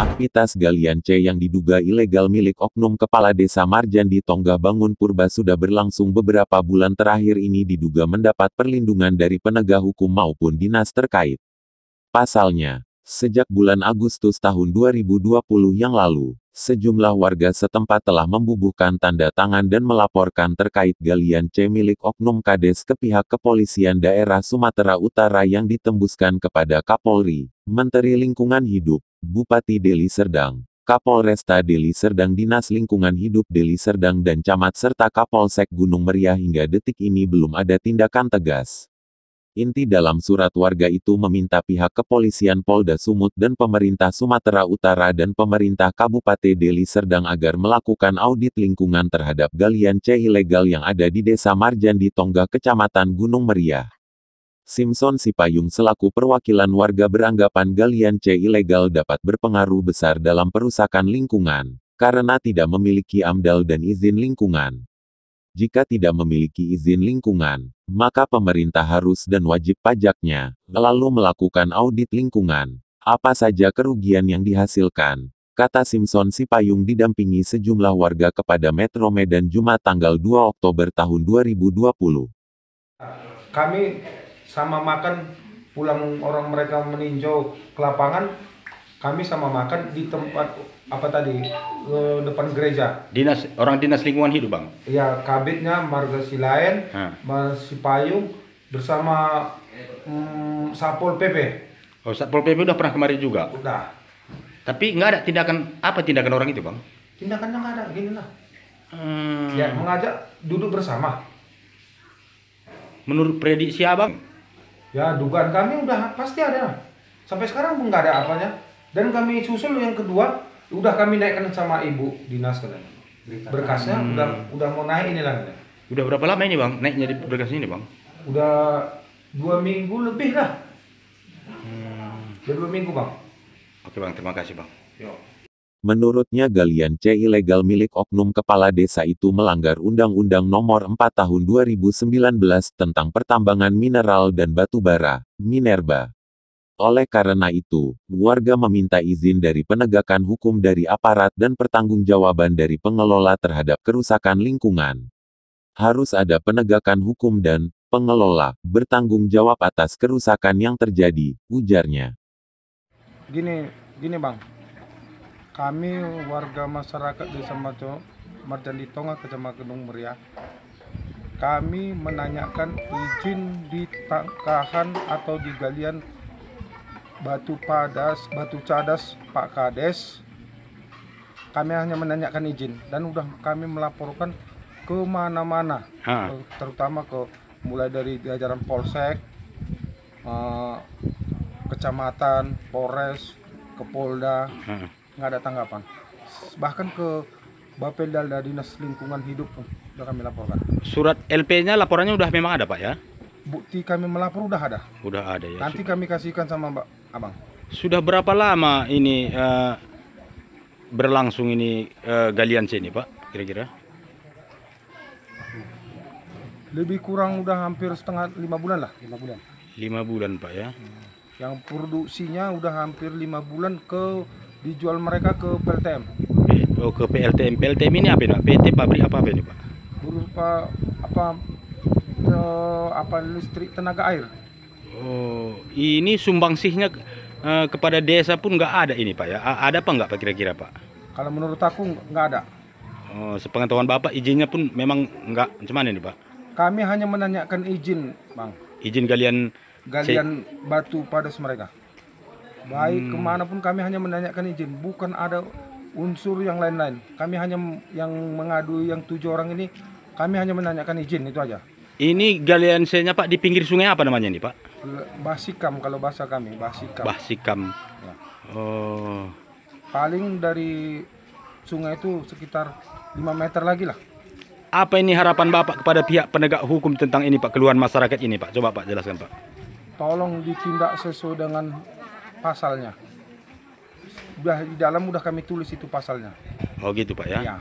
Aktivitas galian C yang diduga ilegal milik oknum Kepala Desa Marjan di Tonggah Bangun Purba sudah berlangsung beberapa bulan terakhir ini diduga mendapat perlindungan dari penegak hukum maupun dinas terkait. Pasalnya, sejak bulan Agustus tahun 2020 yang lalu, sejumlah warga setempat telah membubuhkan tanda tangan dan melaporkan terkait galian C milik oknum Kades ke pihak Kepolisian Daerah Sumatera Utara yang ditembuskan kepada Kapolri, Menteri Lingkungan Hidup, Bupati Deli Serdang, Kapolresta Deli Serdang, Dinas Lingkungan Hidup Deli Serdang dan Camat serta Kapolsek Gunung Meriah. Hingga detik ini belum ada tindakan tegas. Inti dalam surat warga itu meminta pihak kepolisian Polda Sumut dan pemerintah Sumatera Utara dan pemerintah Kabupaten Deli Serdang agar melakukan audit lingkungan terhadap galian C ilegal yang ada di Desa Marjan di Tonggah, Kecamatan Gunung Meriah. Simpson Sipayung selaku perwakilan warga beranggapan galian C ilegal dapat berpengaruh besar dalam perusakan lingkungan, karena tidak memiliki AMDAL dan izin lingkungan. Jika tidak memiliki izin lingkungan, maka pemerintah harus dan wajib pajaknya, lalu melakukan audit lingkungan. Apa saja kerugian yang dihasilkan? Kata Simpson Sipayung didampingi sejumlah warga kepada Metro Medan Jumat tanggal 2 Oktober tahun 2020. Kami sama makan pulang orang mereka meninjau ke lapangan, kami sama makan di tempat depan gereja. Orang dinas lingkungan hidup, Bang. Ya, kabitnya Marga Silaen, Mas Sipayung bersama Satpol PP. Oh, Satpol PP udah pernah kemari juga. Udah. Tapi nggak ada tindakan orang itu, Bang? Tindakannya nggak ada, gini lah. Ya, mengajak duduk bersama. Menurut prediksi Abang? Ya, dugaan kami udah pasti ada. Sampai sekarang pun nggak ada apanya. Dan kami susul yang kedua, udah kami naikkan sama ibu dinas katanya. Berkasnya udah mau naik ini lah. Udah berapa lama ini, Bang, naiknya di berkasnya ini, Bang? Udah 2 minggu lebih lah. Udah 2 minggu, Bang. Oke, Bang, terima kasih, Bang. Yo. Menurutnya galian C ilegal milik oknum kepala desa itu melanggar Undang-Undang Nomor 4 Tahun 2019 tentang Pertambangan Mineral dan Batu Bara, Minerba. Oleh karena itu, warga meminta izin dari penegakan hukum dari aparat dan pertanggungjawaban dari pengelola terhadap kerusakan lingkungan. Harus ada penegakan hukum dan pengelola bertanggung jawab atas kerusakan yang terjadi, ujarnya. Gini Bang. Kami warga masyarakat Desa Marjan di Tonggah, Kecamatan Gunung Meriah, kami menanyakan izin di tangkahan atau di galian batu cadas Pak Kades. Kami hanya menanyakan izin dan udah kami melaporkan ke mana-mana, terutama mulai dari jajaran Polsek, Kecamatan, Polres, ke Polda. Nggak ada tanggapan. Bahkan ke Bapelda Dinas Lingkungan Hidup sudah kami laporkan. Surat LP-nya laporannya udah memang ada, Pak, ya? Bukti kami melapor udah ada. Udah ada, ya. Nanti kami kasihkan sama Abang. Sudah berapa lama ini berlangsung ini galian C ini, Pak, kira-kira? Lebih kurang udah hampir 5 bulan lah. 5 bulan. 5 bulan, Pak, ya. Yang produksinya udah hampir 5 bulan dijual mereka ke PLTM. Oh, ke PLTM. PLTM ini apa ini, Pak? PT pabrik apa ini, Pak? Berupa listrik tenaga air. Oh, ini sumbangsihnya kepada desa pun nggak ada ini, Pak, ya? Ada apa nggak, Pak, kira-kira, Pak? Kalau menurut aku nggak ada. Oh, sepengetahuan Bapak izinnya pun memang nggak, cuman ini, Pak? Kami hanya menanyakan izin, Bang. Izin galian batu padas mereka. Baik kemanapun kami hanya menanyakan izin, bukan ada unsur yang lain-lain. Kami hanya yang mengadu yang 7 orang ini, kami hanya menanyakan izin, itu aja. Ini galian C-nya, Pak, di pinggir sungai apa namanya nih, Pak? Basikam kalau bahasa kami, Basikam. Basikam. Ya. Oh. Paling dari sungai itu sekitar 5 meter lagi lah. Apa ini harapan Bapak kepada pihak penegak hukum tentang ini, Pak, keluhan masyarakat ini, Pak? Coba, Pak, jelaskan, Pak. Tolong ditindak sesuai dengan pasalnya. Di dalam udah kami tulis itu pasalnya. Oh gitu, Pak, ya? Ya.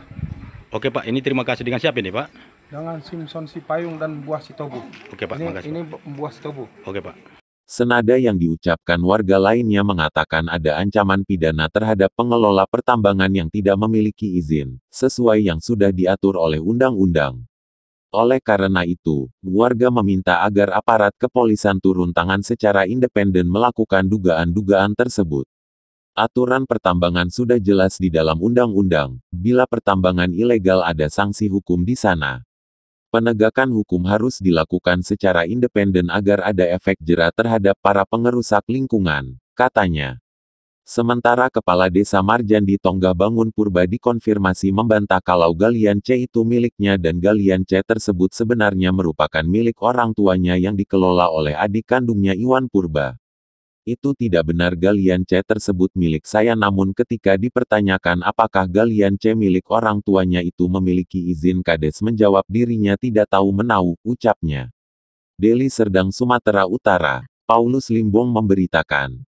Oke, Pak, ini terima kasih. Dengan siapa ini, Pak? Dengan Simpson Sipayung dan Buah Sitobu. Oke, Pak, makasih. Ini Buah Sitobu. Oke, Pak. Senada yang diucapkan warga lainnya mengatakan ada ancaman pidana terhadap pengelola pertambangan yang tidak memiliki izin, sesuai yang sudah diatur oleh undang-undang. Oleh karena itu, warga meminta agar aparat kepolisian turun tangan secara independen melakukan dugaan-dugaan tersebut. Aturan pertambangan sudah jelas di dalam undang-undang, bila pertambangan ilegal ada sanksi hukum di sana. Penegakan hukum harus dilakukan secara independen agar ada efek jera terhadap para pengerusak lingkungan, katanya. Sementara Kepala Desa Marjandi Tonggahbangun Purba dikonfirmasi membantah kalau galian C itu miliknya dan galian C tersebut sebenarnya merupakan milik orang tuanya yang dikelola oleh adik kandungnya Iwan Purba. Itu tidak benar, galian C tersebut milik saya, namun ketika dipertanyakan apakah galian C milik orang tuanya itu memiliki izin, Kades menjawab dirinya tidak tahu menahu, ucapnya. Deli Serdang, Sumatera Utara, Paulus Limbong memberitakan.